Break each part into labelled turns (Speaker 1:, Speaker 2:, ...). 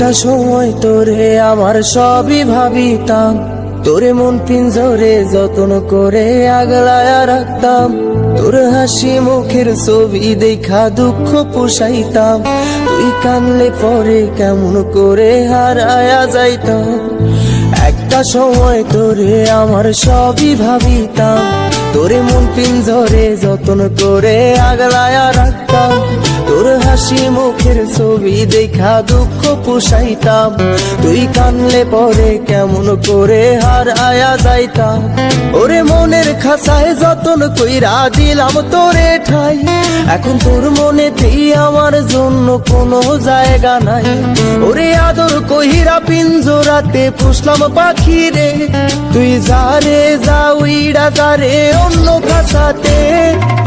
Speaker 1: একটা সময় তোরে আমার সবই ভাবিতাম, তোরে মন পিঞ্জরে যত্ন করে আগলায়া রাখতাম। তোর হাসি মুখের ছবি দেখা দুঃখ পোষাইতাম, তুই কানলে পরে কেমন করে হারায়া যাইতাম। একটা সময় তোরে আমার সবই ভাবিতাম, তোরে মন পিঞ্জরে যত্ন করে আগলায়া রাখতাম। তোর হাসি মুখের ছবি দেখা দুঃখ পোষাইতাম, তুই কানলে পরে কেমন করে হারায়া যাইতাম। ওরে মনের খাঁচায় যতন কইরা দিলাম তোরে ঠাই, এখন তোর মনেতেই আমার জন্য কোনো জায়গা নাই। ওরে আদর কইরা পিঞ্জরাতে পুষলাম পাখি রে, তুই যারে যা উইড়া যারে অন্য খাঁচাতে।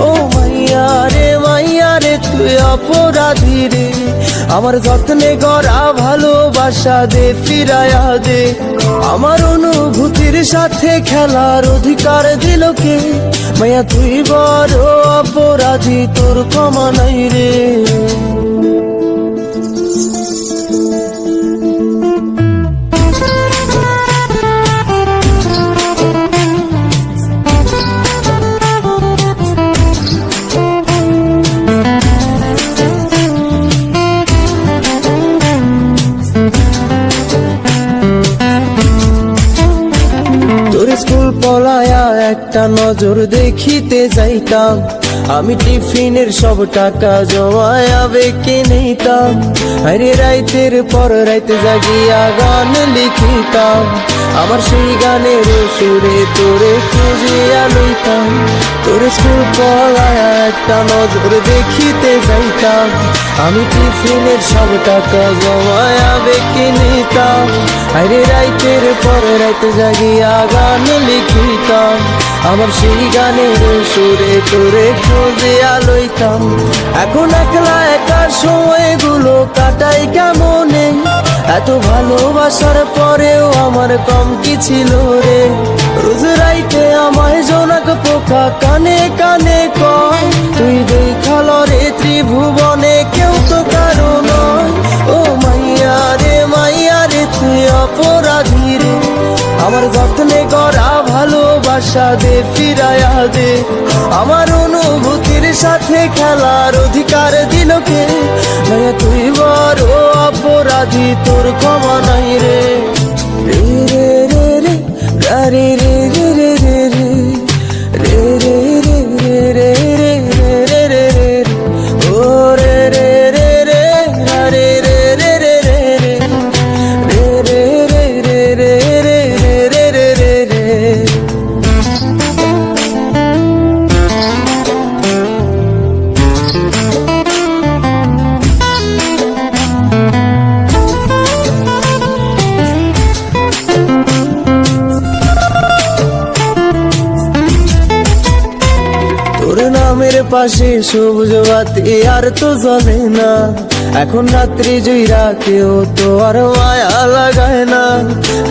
Speaker 1: ও মাইয়া রে তুই অপরাধী রে, আমার যত্নে গড়া ভালোবাসা দে ফিরায়া দে। আমার অনুভূতির সাথে খেলার অধিকার দিল কে? মাইয়া তুই বড় অপরাধী, তোর ক্ষমা নাই রে। স্কুল পলায়া একটা নজর দেখিতে যাইতাম, আমি টিফিনের সব টাকা জমায়া বেঁকে নিতাম। আরে রাইতের পর রাইতে জাগিয়া গান লিখিতাম, আমার সেই গানের সুরে তোরে খুঁজিয়া লইতাম। তোর স্কুল পলায়া একটা নজর দেখিতে যাইতাম, আমি টিফিনের সব টাকা জমায়া বেঁকে নিতাম। আরে রাইতের পর রাইতে জাগিয়া গান লিখিতাম, আমার সেই গানের সুরে তোরে খুঁজিয়া লইতাম। এখন একলা একা সময়গুলো কাটাই কেমনে, এত ভালোবাসার পরেও আমার কম কি ছিল রে। রোজ রাইতে আমায় জোনাক পোকা কানে কানে কয়, তুই দেখাল রে ত্রিভুবনে কেউ তো কারো নয়। ও মাইয়া রে তুই অপরাধী রে, আমার যত্নে গড়া ভালোবাসা দে ফিরায়া দে। আমার অনুভূতির সাথে খেলার অধিকার দিল কে? মাইয়া তুই বড় অপরাধী, তোর ক্ষমা নাই রে। রে রে রে রে রে রে রে রে রে রে রে রে রে রে রে রে রে ও রে রে রে রে রে রে রে রে রে রে রে রে রে রে রে রে রে। তোর নামের পাশে সবুজ বাতি আর তো জ্বলে না, এখন রাত্রি জুইরা কেউ তো আর মায়া লাগায় না।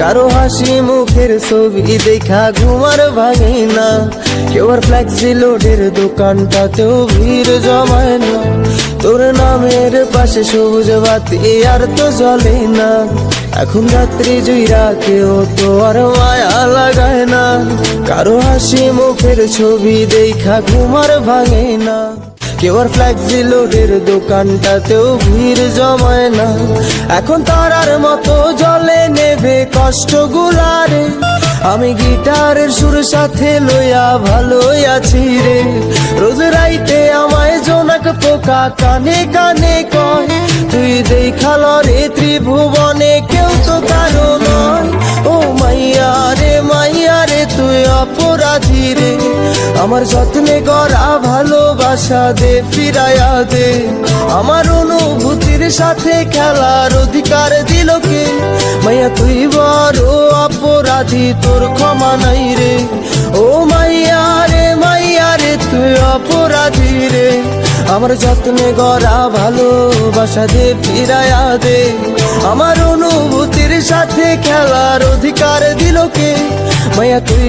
Speaker 1: কারো হাসি মুখের ছবি দেখা ঘুমার ভাঙে না, কেউ আর ফ্লেক্সি লোডের দোকানটাতেও ভিড় জমায় না। তোর নামের পাশে সবুজ বাতি আর তো জ্বলে না, এখন রাত্রি জুইরা কেউ তো আর মায়া লাগায় না। কারো হাসি মুখের ছবি দেখা ঘুমার ভাঙে না, কেউ আর ফ্লেক্সি লোডের দোকানটাতেও ভিড় জমায় না। এখন তারার মতো জলে নেবে কষ্ট গুলারে, আমি গিটারের সুর সাথে লইয়া ভালোই আছি রে। রোজ রাইতে আমায় জোনাক পোকা কানে কানে কয়, তুই দেখাল রে ত্রিভুবনে কেউ তো কারো নয়। ও মাইয়া রে তুই অপরাধী রে, আমার যত্নে গড়া ভালোবাসা দে ফিরায়া দে। আমার অনুভূতির সাথে খেলার অধিকার দিল কে? মাইয়া তুই বড় অপরাধী, তোর ক্ষমা নাই রে। ও মাইয়া রে তুই অপরাধী রে, আমার যত্নে গড়া ভালোবাসা দে ফিরায়া দে। আমার অনুভূতির সাথে খেলার অধিকার দিল কে? মাইয়া তুই